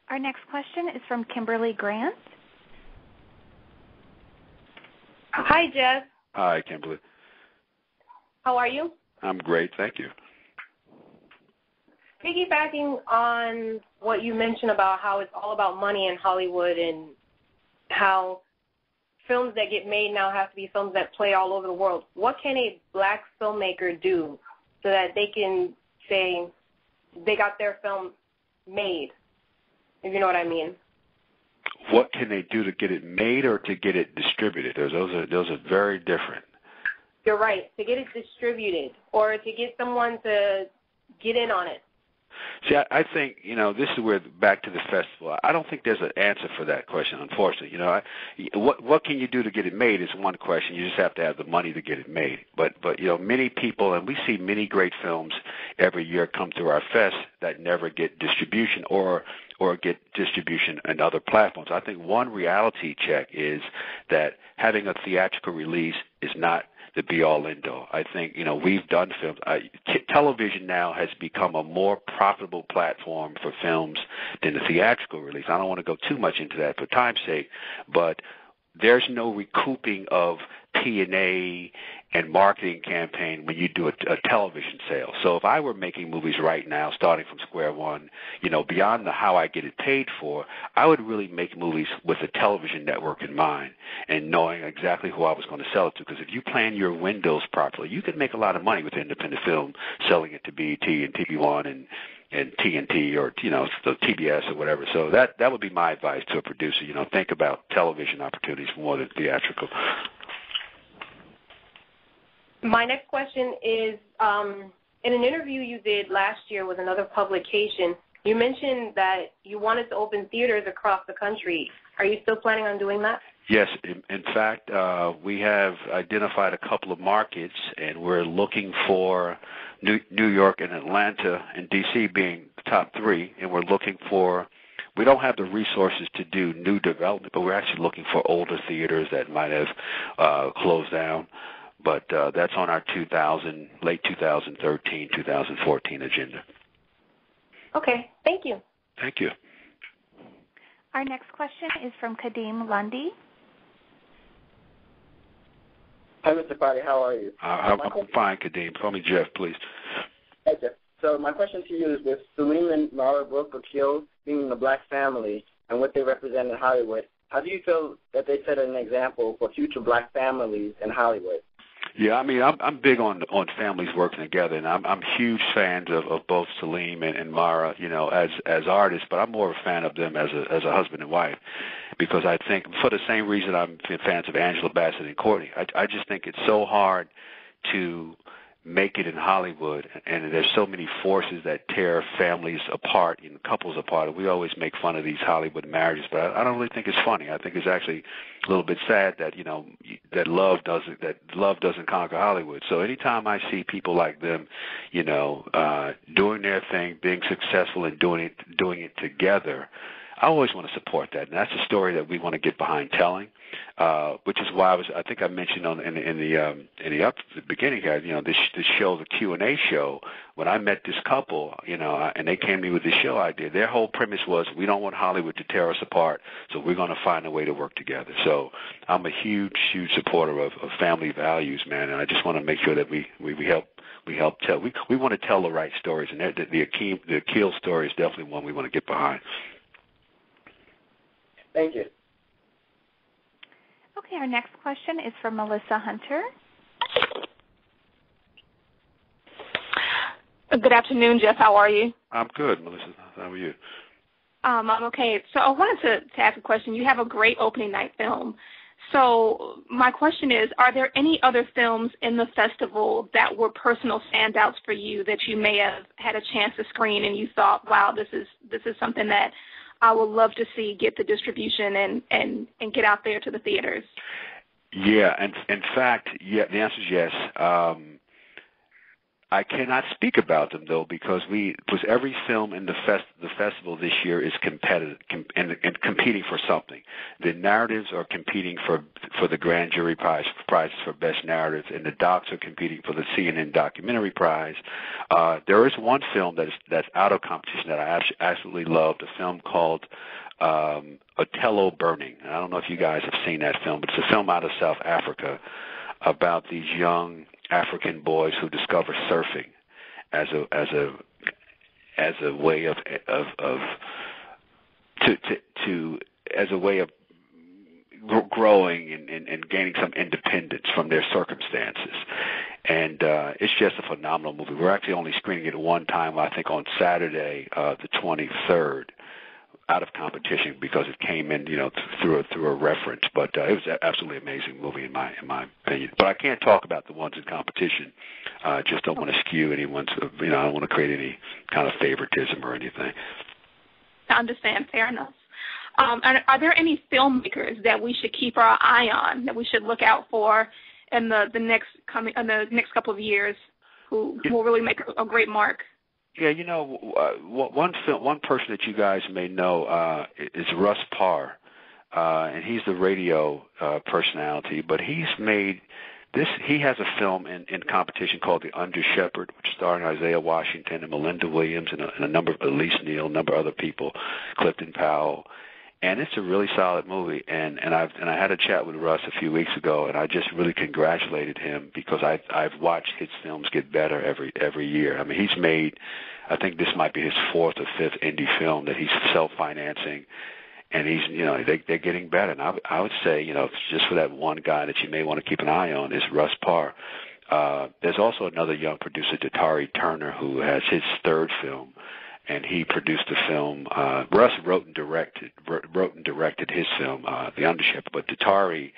Our next question is from Kimberly Grant. Hi, Jeff. Hi, Kimberly. How are you? I'm great, thank you. Piggybacking on what you mentioned about how it's all about money in Hollywood and how films that get made now have to be films that play all over the world, what can a black filmmaker do so that they can say they got their film made, if you know what I mean? What can they do to get it made or to get it distributed? Those are very different. You're right. To get it distributed or to get someone to get in on it. See, I think, this is where, back to the festival, I don't think there's an answer for that question, unfortunately. What can you do to get it made is one question. You just have to have the money to get it made. But many people, and we see many great films every year come through our fest that never get distribution or get distribution in other platforms. I think one reality check is that having a theatrical release is not the be-all, end-all. I think, we've done films. Television now has become a more profitable platform for films than the theatrical release. I don't want to go too much into that for time's sake, but there's no recouping of P&A and marketing campaign when you do a television sale. So if I were making movies right now, starting from square one, beyond the how I get it paid for, I would really make movies with a television network in mind and knowing exactly who I was going to sell it to. Because if you plan your windows properly, you could make a lot of money with independent film, selling it to BET and TV One and TNT or, the TBS or whatever. So that would be my advice to a producer. Think about television opportunities more than theatrical. My next question is, in an interview you did last year with another publication, you mentioned that you wanted to open theaters across the country. Are you still planning on doing that? Yes. In fact, we have identified a couple of markets, and we're looking for New York and Atlanta and D.C. being the top three, and we're looking for – we don't have the resources to do new development, but we're actually looking for older theaters that might have closed down. But that's on our late 2013, 2014 agenda. Okay. Thank you. Thank you. Our next question is from Kadeem Lundy. Hi, Mr. Fadi. How are you? I'm fine, Kadeem. Call me Jeff, please. Hi, Jeff. So my question to you is, with Salim and Mara Brooke were killed being in a black family and what they represent in Hollywood, how do you feel that they set an example for future black families in Hollywood? Yeah, I mean, I'm big on families working together, and I'm huge fans of both Salim and Mara, as artists. But I'm more of a fan of them as a husband and wife, because I think for the same reason I'm fans of Angela Bassett and Courtney. I just think it's so hard to make it in Hollywood, and there's so many forces that tear families apart and couples apart. And we always make fun of these Hollywood marriages, but I don't really think it's funny. I think it's actually a little bit sad that that love doesn't conquer Hollywood. So anytime I see people like them, doing their thing, being successful, and doing it together, I always want to support that, and that's a story that we want to get behind telling, which is why I think I mentioned in the beginning here, this show, the Q&A show. When I met this couple, and they came to me with this show idea, their whole premise was, we don't want Hollywood to tear us apart, so we're going to find a way to work together. So I'm a huge supporter of family values, man, and I just want to make sure that we help tell. We want to tell the right stories, and the Akil story is definitely one we want to get behind. Thank you. Okay, our next question is from Melissa Hunter. Good afternoon, Jeff. How are you? I'm good, Melissa. How are you? I'm okay. So I wanted to ask a question. You have a great opening night film. So my question is, are there any other films in the festival that were personal standouts for you that you may have had a chance to screen and you thought, wow, this is something that I would love to see get the distribution and get out there to the theaters? Yeah, and in fact, yeah, the answer is yes. I cannot speak about them though because every film in the festival this year is competitive and competing for something. The narratives are competing for the grand jury prizes for best narratives, and the docs are competing for the CNN documentary prize. There is one film that's out of competition that I absolutely loved, a film called Otello Burning. And I don't know if you guys have seen that film, but it's a film out of South Africa about these young African boys who discover surfing as a way of growing and gaining some independence from their circumstances. And it's just a phenomenal movie. We're actually only screening it one time, I think, on Saturday, the 23rd. Out of competition because it came in, through a reference. But it was an absolutely amazing movie in my opinion. But I can't talk about the ones in competition. Just don't want to skew anyone's. I don't want to create any kind of favoritism or anything. I understand. Fair enough. Are there any filmmakers that we should keep our eye on, that we should look out for in the next couple of years, who will really make a great mark? Yeah, one person that you guys may know is Russ Parr, and he's the radio personality. But he's made this. He has a film in competition called The Under Shepherd, which starring Isaiah Washington and Melinda Williams and a number of Elise Neal, a number of other people, Clifton Powell. And it's a really solid movie, and I had a chat with Russ a few weeks ago, and I just really congratulated him because I've watched his films get better every year. I mean, he's made, I think this might be his fourth or fifth indie film that he's self-financing, and he's they're getting better. And I would say just for that one guy that you may want to keep an eye on is Russ Parr. There's also another young producer, Datari Turner, who has his third film. And he produced a film. Russ wrote and directed his film, The Under Shepherd. But Datari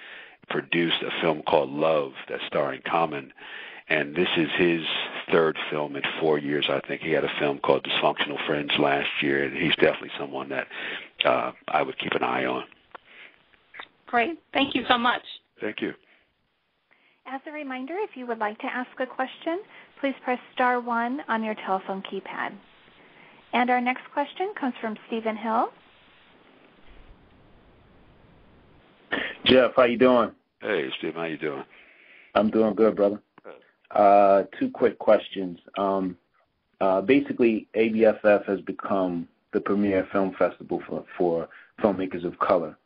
produced a film called Love that's starring Common. And this is his third film in 4 years. I think he had a film called Dysfunctional Friends last year. And he's definitely someone that I would keep an eye on. Great. Thank you so much. Thank you. As a reminder, if you would like to ask a question, please press star 1 on your telephone keypad. And our next question comes from Stephen Hill. Jeff, how you doing? Hey, Steve, how you doing? I'm doing good, brother. Two quick questions. Basically, ABFF has become the premier film festival for filmmakers of color.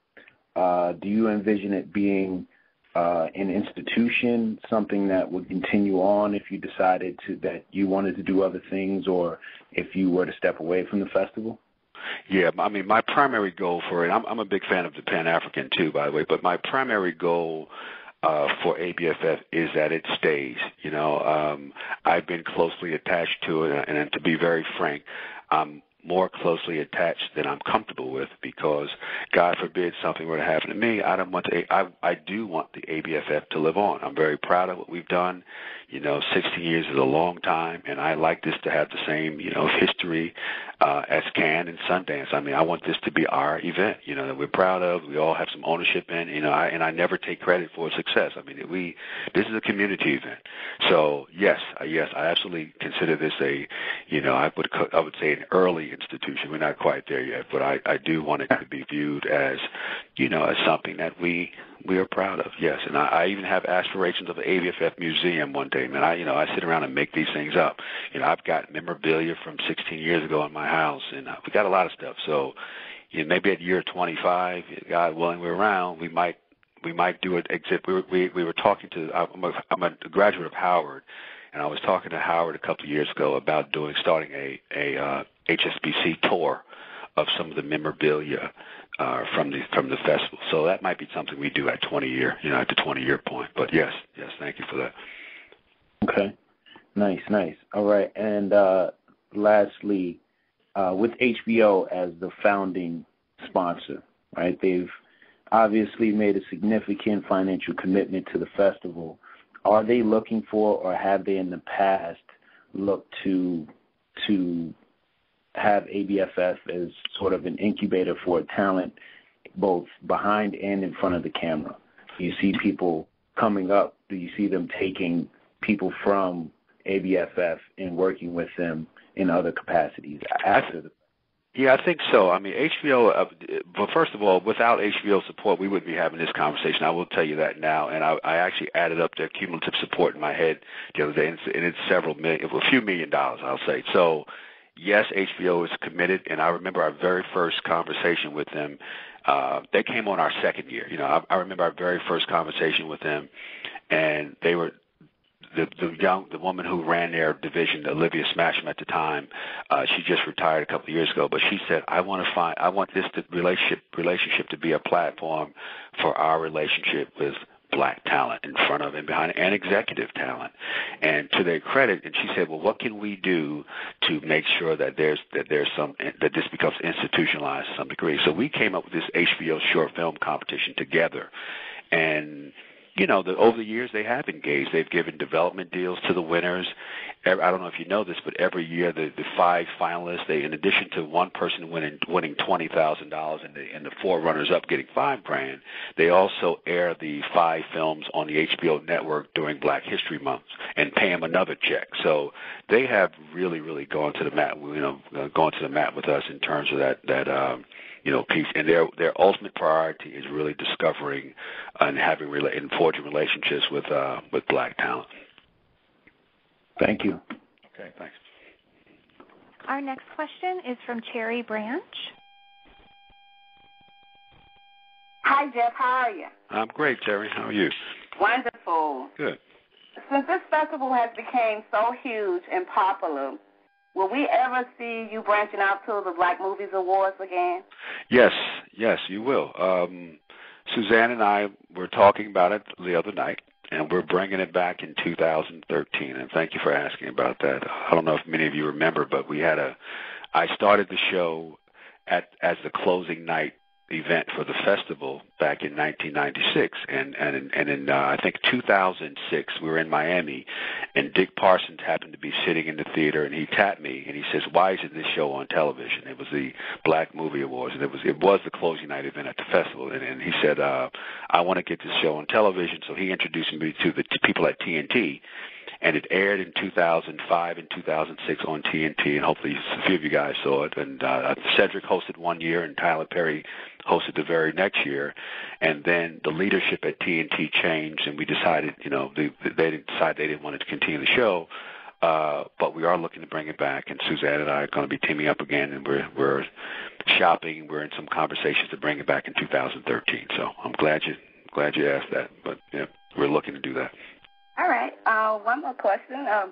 Do you envision it being an institution, something that would continue on if you decided that you wanted to do other things, or if you were to step away from the festival? Yeah, I mean, my primary goal for it, I'm a big fan of the Pan-African too, by the way, but my primary goal for ABFF is that it stays. I've been closely attached to it, and to be very frank, I'm more closely attached than I'm comfortable with, because God forbid something were to happen to me. I do want the ABFF to live on. I'm very proud of what we've done. 16 years is a long time, and I like this to have the same, history as Cannes and Sundance. I mean, I want this to be our event, that we're proud of. We all have some ownership in, and I never take credit for its success. I mean, this is a community event. So yes, I absolutely consider this I would say an early institution. We're not quite there yet, but I do want it to be viewed as, as something that we are proud of. Yes, and I even have aspirations of an ABFF museum one day. Man, I sit around and make these things up. I've got memorabilia from 16 years ago in my house, and we got a lot of stuff. So, maybe at year 25, God willing, we're around. We might do it. Except we were talking to. I'm a graduate of Howard, and I was talking to Howard a couple of years ago about starting a HSBC tour of some of the memorabilia from the festival. So that might be something we do at 20 year, at the 20-year point. But yes, thank you for that. Okay, nice. All right, and lastly, with HBO as the founding sponsor, right? They've obviously made a significant financial commitment to the festival. Are they looking for, or have they in the past looked to have ABFF as sort of an incubator for talent, both behind and in front of the camera? Do you see people coming up? Do you see them taking people from ABFF in working with them in other capacities after the. Yeah, I think so. I mean, HBO, but first of all, without HBO support, we wouldn't be having this conversation. I will tell you that now. And I actually added up their cumulative support in my head the other day, and it's several million, a few $1 million, I'll say. So, yes, HBO is committed, and I remember our very first conversation with them. They came on our second year. You know, I remember our very first conversation with them, and they were the woman who ran their division, Olivia Smasham at the time. She just retired a couple of years ago, but she said, I want this relationship to be a platform for our relationship with black talent in front of and behind, and executive talent. And to their credit, and she said, well, what can we do to make sure that that this becomes institutionalized to some degree? So we came up with this HBO short film competition together, and you know, over the years they have engaged. They've given development deals to the winners. I don't know if you know this, but every year the 5 finalists, in addition to one person winning $20,000 and the 4 runners-up getting $5,000, they also air the 5 films on the HBO network during Black History Month and pay them another check. So they have really gone to the mat. Gone to the mat with us in terms of that piece, and their ultimate priority is really discovering and and forging relationships with black talent. Thank you. Okay, thanks. Our next question is from Cherry Branch. Hi, Jeff. How are you? I'm great, Cherry. How are you? Wonderful. Good. Since this festival has become so huge and popular, will we ever see you branching out to the Black Movies Awards again? Yes, you will. Suzanne and I were talking about it the other night, and we're bringing it back in 2013, and thank you for asking about that. I don't know if many of you remember, but I started the show as the closing night event for the festival back in 1996, and in I think 2006 we were in Miami, and Dick Parsons happened to be sitting in the theater, and he tapped me and he says, "Why isn't this show on television?" It was the Black Movie Awards, and it was the closing night event at the festival, and he said, "I want to get this show on television." So he introduced me to the people at TNT. And it aired in 2005 and 2006 on TNT, and hopefully a few of you guys saw it. And Cedric hosted one year, and Tyler Perry hosted the very next year. And then the leadership at TNT changed, and we decided, they decided they didn't want to continue the show. But we are looking to bring it back, and Suzanne and I are going to be teaming up again, and we're shopping. We're in some conversations to bring it back in 2013. So I'm glad you asked that. But yeah, we're looking to do that. All right. One more question. Out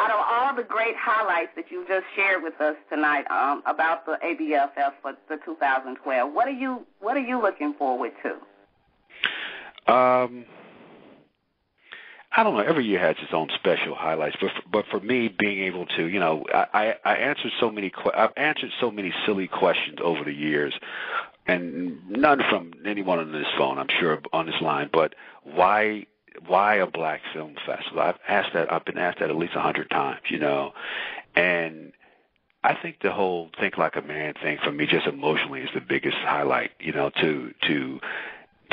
of all the great highlights that you just shared with us tonight about the ABFF for the 2012, what are you looking forward to? I don't know. Every year has its own special highlights, but for me, being able to, I've answered so many silly questions over the years, and none from anyone on this phone, I'm sure, on this line. But why a black film festival? I've been asked that at least 100 times, and I think the whole Think Like a Man thing for me, just emotionally, is the biggest highlight. To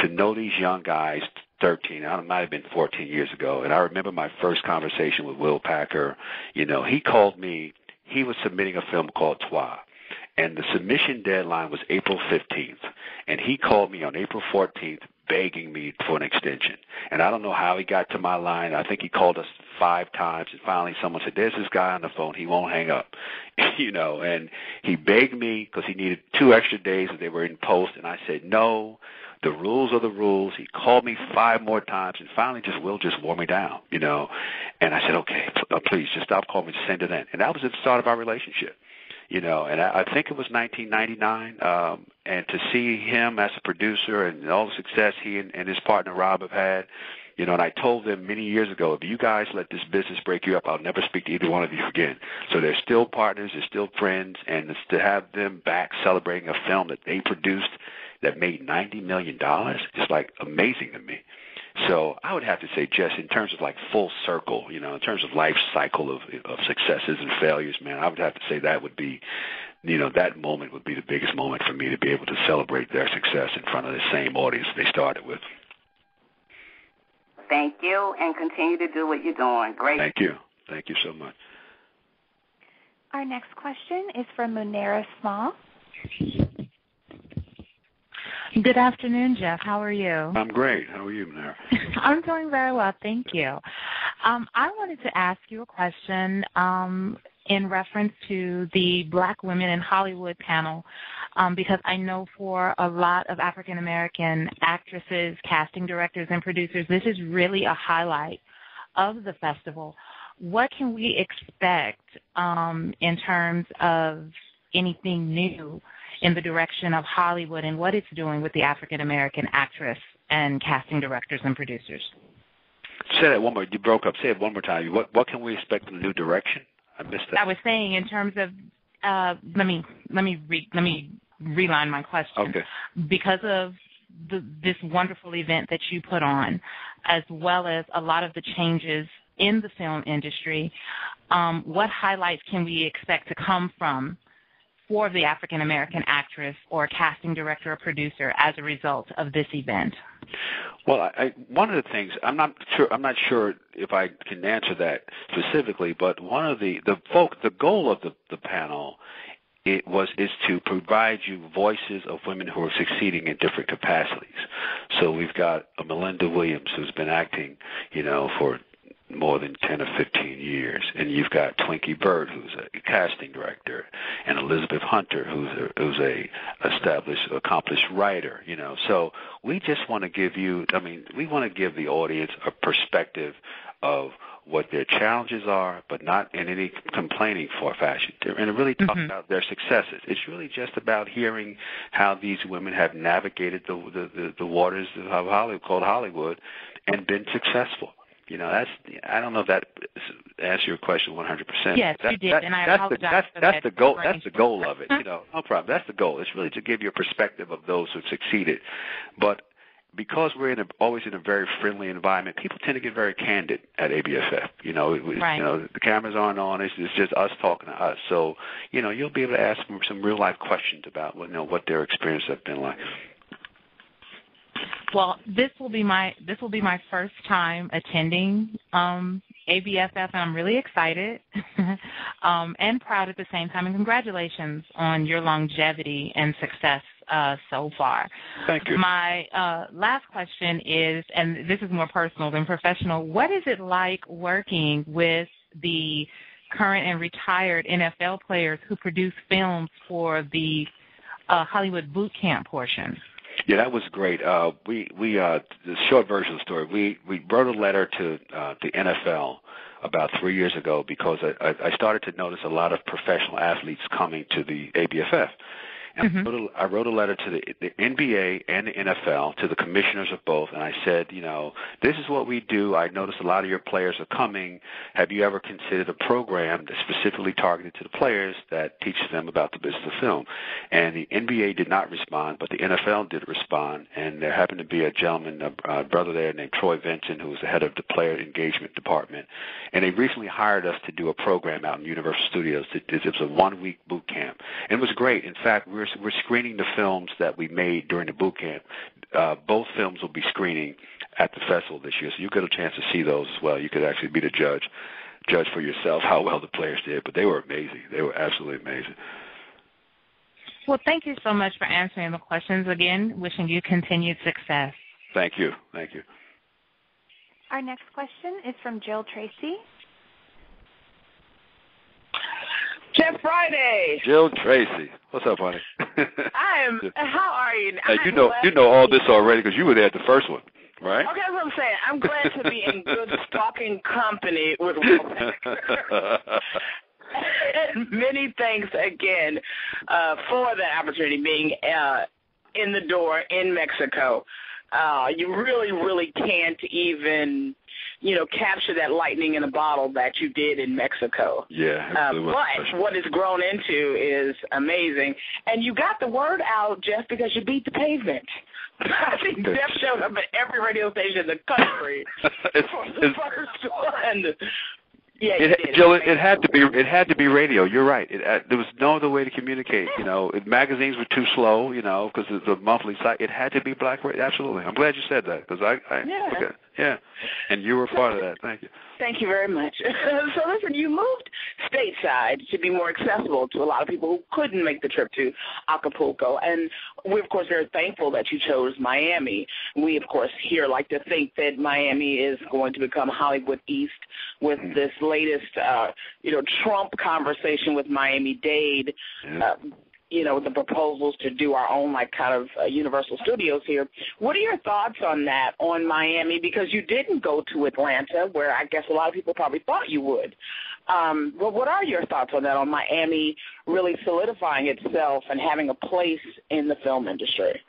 know these young guys, 13, it might have been 14 years ago, and I remember my first conversation with Will Packer. He called me. He was submitting a film called Toi, and the submission deadline was April 15th, and he called me on April 14th begging me for an extension. And I don't know how he got to my line. I think he called us 5 times, and finally someone said, "There's this guy on the phone. He won't hang up." And he begged me because he needed 2 extra days that they were in post, and I said, "No, the rules are the rules." He called me 5 more times, and finally Will just wore me down, And I said, "Okay, please, just stop calling me, just send it in." And that was the start of our relationship. And I think it was 1999, and to see him as a producer and all the success he and his partner Rob have had, and I told them many years ago, if you guys let this business break you up, I'll never speak to either one of you again. So they're still partners, they're still friends, and to have them back celebrating a film that they produced that made $90 million is amazing to me. So I would have to say, just in terms of full circle, in terms of life cycle of successes and failures, man, I would have to say that would be, that moment would be the biggest moment for me, to be able to celebrate their success in front of the same audience they started with. Thank you, and continue to do what you're doing. Great. Thank you. Thank you so much. Our next question is from Benares Small. Good afternoon, Jeff. How are you? I'm great. How are you, Benares? I'm doing very well, thank you. I wanted to ask you a question in reference to the Black Women in Hollywood panel, because I know for a lot of African American actresses, casting directors, and producers, this is really a highlight of the festival. What can we expect in terms of anything new in the direction of Hollywood and what it's doing with the African American actress and casting directors and producers? Say that one more. You broke up. Say it one more time. What can we expect in the new direction? I missed that. I was saying in terms of let me reline my question. Okay. Because of this wonderful event that you put on, as well as a lot of the changes in the film industry, what highlights can we expect to come from for the African American actress or casting director or producer as a result of this event? Well, one of the things I'm not sure if I can answer that specifically, but one of the goal of the panel is to provide you voices of women who are succeeding in different capacities. So we've got Melinda Williams, who's been acting, for more than 10 or 15 years, and you've got Twinkie Byrd, who's a casting director, and Elizabeth Hunter, who's a accomplished writer. So we just want to give we want to give the audience a perspective of what their challenges are, but not in any complaining for fashion, and really talk about their successes. It's really just about hearing how these women have navigated the waters of Hollywood, called Hollywood, and been successful. I don't know if that answers your question 100%. Yes, you did, and I apologize for that. That's the goal. That's the goal of it. No problem. That's the goal. It's really to give you a perspective of those who succeeded. But because we're always in a very friendly environment, people tend to get very candid at ABFF. Right. The cameras aren't on. It's just us talking to us. So, you'll be able to ask them some real life questions about what their experience has been like. Well, this will be my first time attending ABFF, and I'm really excited and proud at the same time. And congratulations on your longevity and success so far. Thank you. My last question is, and this is more personal than professional, what is it like working with the current and retired NFL players who produce films for the Hollywood boot camp portion? Yeah, that was great. We the short version of the story, we wrote a letter to the NFL about 3 years ago because I started to notice a lot of professional athletes coming to the ABFF. And I wrote a letter to the NBA and the NFL, to the commissioners of both, and I said, this is what we do. I noticed a lot of your players are coming. Have you ever considered a program that's specifically targeted to the players that teaches them about the business of film? And the NBA did not respond, but the NFL did respond, and there happened to be a gentleman, a brother there named Troy Vinson, who was the head of the player engagement department, and they recently hired us to do a program out in Universal Studios. It was a 1-week boot camp, and it was great. In fact, we're screening the films that we made during the boot camp. Both films will be screening at the festival this year, so you get a chance to see those as well. You could actually be the judge for yourself how well the players did, but they were amazing. They were absolutely amazing. Well, thank you so much for answering the questions. Again, wishing you continued success. Thank you. Thank you. Our next question is from Jill Tracy. Jeff Friday. Jill Tracy. What's up, honey? How are you? Hey, you know all this already because you were there at the first one, right? Okay, that's what I'm saying. I'm glad to be in good stalking company with Will Packer. And many thanks again for the opportunity being in the door in Mexico. You really, really can't even capture that lightning in a bottle that you did in Mexico. Yeah. But what it's grown into is amazing. And you got the word out, Jeff, because you beat the pavement. I think Jeff showed up at every radio station in the country for the first one. Yeah, Jill, it had to be radio. You're right. There was no other way to communicate. Magazines were too slow. Because it's a monthly site. It had to be black radio. Absolutely. I'm glad you said that because Yeah, and you were part of that. Thank you. Thank you very much. So listen, you moved stateside to be more accessible to a lot of people who couldn't make the trip to Acapulco. And we're, of course, very thankful that you chose Miami. We, of course, here like to think that Miami is going to become Hollywood East with this latest, Trump conversation with Miami-Dade. The proposals to do our own, Universal Studios here. What are your thoughts on that, on Miami? Because you didn't go to Atlanta, where I guess a lot of people probably thought you would. But what are your thoughts on that, on Miami really solidifying itself and having a place in the film industry?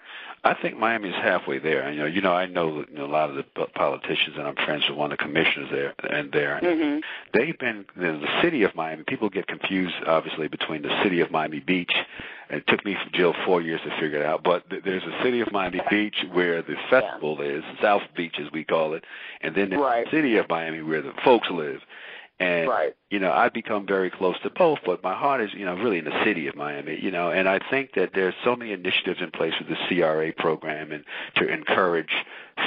I think Miami is halfway there. I know a lot of the politicians, and I'm friends with one of the commissioners there. Mm-hmm. They've been the city of Miami. People get confused, obviously, between the city of Miami Beach. And it took me, Jill, 4 years to figure it out. But there's a city of Miami Beach where the festival is, South Beach as we call it, and then there's the city of Miami where the folks live. And, I've become very close to both, but my heart is, really in the city of Miami, and I think that there's so many initiatives in place with the CRA program and to encourage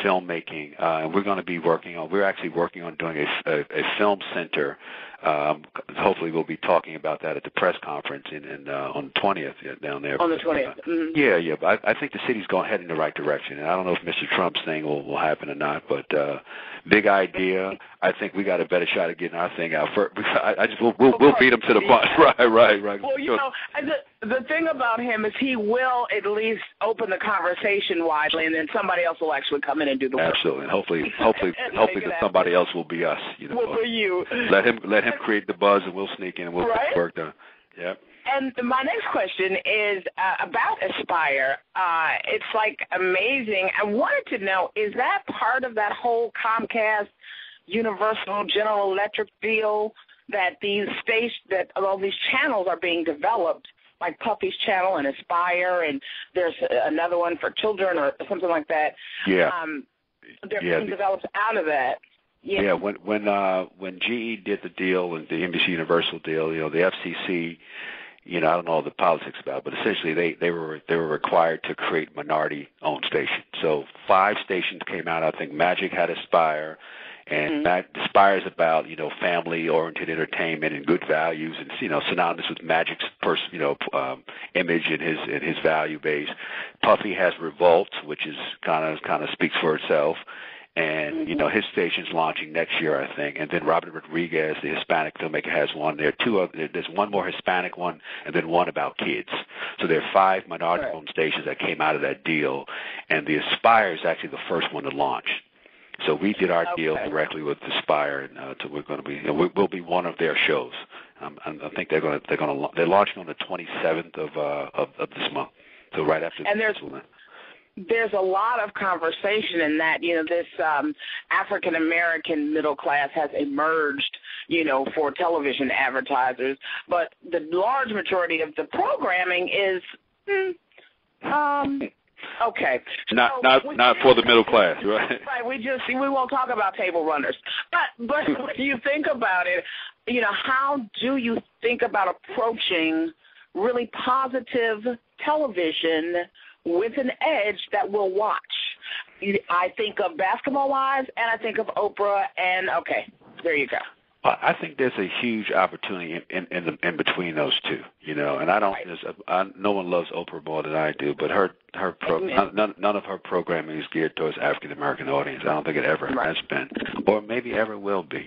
filmmaking. And we're actually working on doing a film center. Hopefully we'll be talking about that at the press conference on the 20th down there. On the 20th. Mm-hmm. Yeah, but I think the city's heading in the right direction. And I don't know if Mr. Trump's thing will happen or not, but big idea. I think we got a better shot at getting our thing out first. We'll beat him to the punch. Right. Well, the thing about him is he will at least open the conversation widely, and then somebody else will actually come in and do the work. Absolutely. And hopefully that somebody else will be us. Will be you. Let him create the buzz, and we'll sneak in and we'll get the work done. Yep. And my next question is about Aspire. It's amazing. I wanted to know, is that part of that whole Comcast, Universal, General Electric deal that all these channels are being developed, like Puffy's channel and Aspire, and there's another one for children or something like that? Yeah. They're being developed out of that. Yeah, when GE did the deal and the NBC Universal deal, the FCC, I don't know all the politics about it, but essentially they were required to create minority-owned stations. So 5 stations came out. I think Magic had Aspire, and Aspire is about family-oriented entertainment and good values, and synonymous with Magic's image and his value base. Puffy has Revolt, which is kind of speaks for itself. And, his station's launching next year, I think. And then Robert Rodriguez, the Hispanic filmmaker, has one. There's one more Hispanic one, and then one about kids. So there are 5 minority-owned stations that came out of that deal. And the Aspire is actually the first one to launch. So we did our deal directly with Aspire, and we're going to be, we'll be one of their shows. I think they're launching on the 27th of this month. So right after. And there's a lot of conversation in that, this African-American middle class has emerged, for television advertisers, but the large majority of the programming is, okay. Not for the middle class, right? Right, we won't talk about table runners. But when you think about it, how do you think about approaching really positive television with an edge that we'll watch? I think of Basketball Wives, and I think of Oprah, and there you go. I think there's a huge opportunity in between those two, and I don't. No one loves Oprah more than I do, but none of her programming is geared towards African American audience. I don't think it ever has been, or maybe ever will be.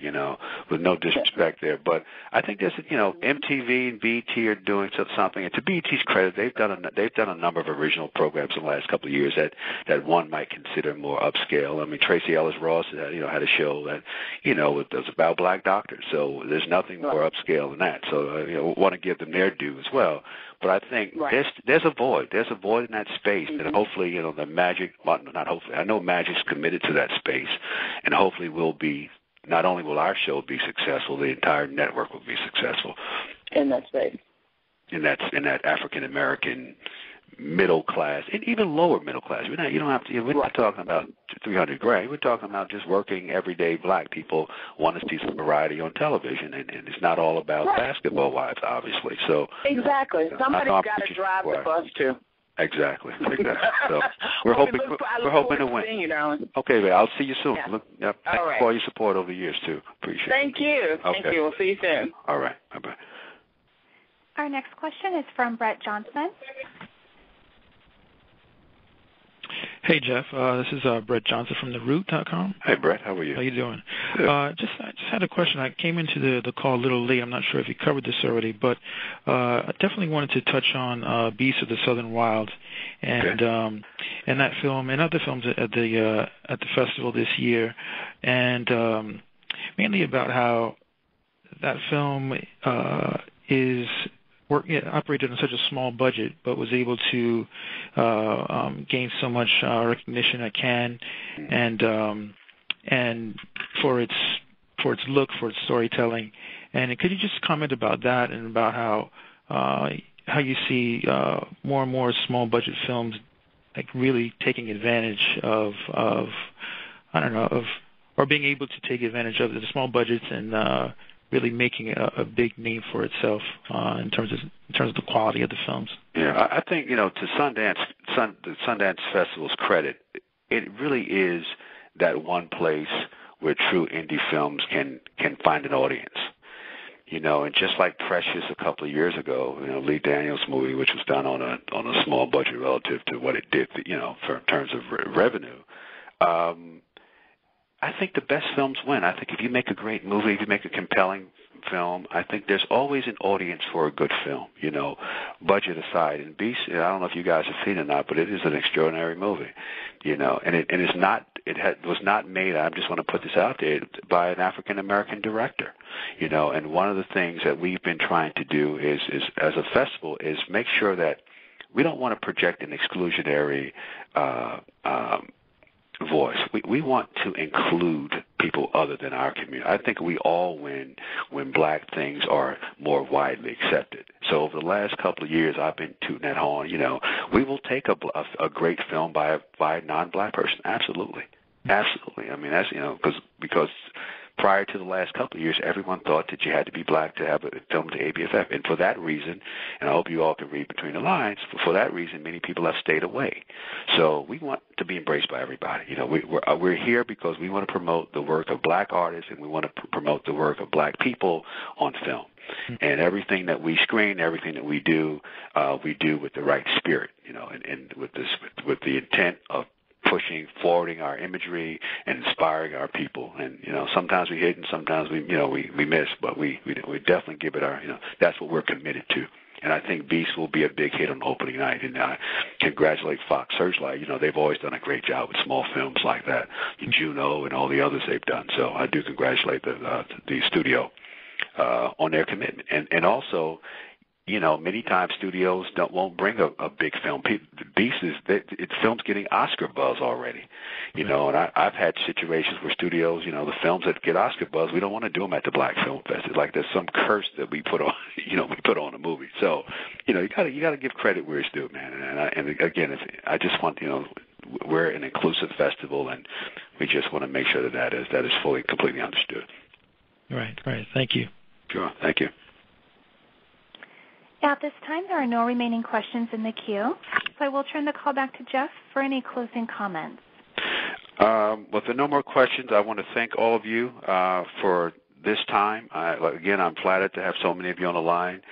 With no disrespect there, but I think there's MTV and BET are doing something. And to BET's credit, they've done a number of original programs in the last couple of years that one might consider more upscale. I mean, Tracy Ellis Ross had a show that it was about black doctors. So there's nothing more upscale than that. So I want to give them their due as well. But I think there's a void. There's a void in that space that hopefully, the Magic, well, not hopefully, I know Magic's committed to that space, and hopefully will be, not only will our show be successful, the entire network will be successful. In that space. In that African-American middle class, and even lower middle class. We're not talking about 300 grand. We're talking about just working everyday black people want to see some variety on television, and it's not all about Basketball Wives, obviously. So exactly, somebody's got to drive the bus too. Exactly. So we're hoping to win. Seeing you, darling. Okay, babe. I'll see you soon. Yeah. Thank you for all your support over the years too. Appreciate it. Thank you. Okay. Thank you. We'll see you soon. All right. Bye-bye. Our next question is from Brett Johnson. Hey, Jeff. This is Brett Johnson from TheRoot.com. Hey, Brett. How are you? How you doing? Good. I just had a question. I came into the call a little late. I'm not sure if you covered this already, but I definitely wanted to touch on Beasts of the Southern Wild and that film and other films at the festival this year, and mainly about how that film is operated on such a small budget, but was able to gain so much recognition at Cannes, and for its look, for its storytelling. And could you just comment about that and about how you see more and more small budget films like really taking advantage of or being able to take advantage of the small budgets and really making a big name for itself in terms of the quality of the films. Yeah, I think, to the Sundance Festival's credit, it really is that one place where true indie films can find an audience. And just like Precious a couple of years ago, Lee Daniels' movie, which was done on a small budget relative to what it did, for in terms of revenue. I think the best films win. I think if you make a great movie, if you make a compelling film, I think there's always an audience for a good film, budget aside. And Beast, I don't know if you guys have seen it or not, but it is an extraordinary movie, and was not made, I just want to put this out there, by an African-American director, and one of the things that we've been trying to do is as a festival is make sure that we don't want to project an exclusionary voice. We want to include people other than our community. I think we all win when black things are more widely accepted. So over the last couple of years, I've been tooting that horn. We will take a great film by a non-black person. Absolutely. I mean, that's because prior to the last couple of years, everyone thought that you had to be black to have a film to ABFF. And for that reason, and I hope you all can read between the lines, for that reason, many people have stayed away. So we want to be embraced by everybody. We're here because we want to promote the work of black artists, and we want to promote the work of black people on film. And everything that we screen, everything that we do with the right spirit, and with the intent of pushing, forwarding our imagery and inspiring our people. And, sometimes we hit and sometimes we miss, but we definitely give it our, that's what we're committed to. And I think Beast will be a big hit on opening night. And I congratulate Fox Searchlight. They've always done a great job with small films like that, Juno and all the others they've done. So I do congratulate the studio on their commitment. And also, many times studios won't bring a big film. Beast film's getting Oscar buzz already, and I've had situations where studios, the films that get Oscar buzz, we don't want to do them at the Black Film Fest. It's like there's some curse that we put on, we put on a movie. So, you gotta give credit where it's due, man. And again, I just want, we're an inclusive festival, and we just want to make sure that is fully, completely understood. Right. Thank you. Sure. Thank you. At this time, there are no remaining questions in the queue, so I will turn the call back to Jeff for any closing comments. Well, if there are no more questions, I want to thank all of you for this time. Again, I'm flattered to have so many of you on the line.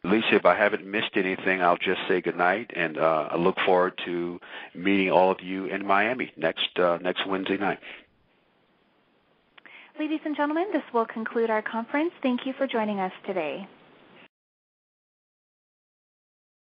Lisa, if I haven't missed anything, I'll just say goodnight, and I look forward to meeting all of you in Miami next Wednesday night. Ladies and gentlemen, this will conclude our conference. Thank you for joining us today.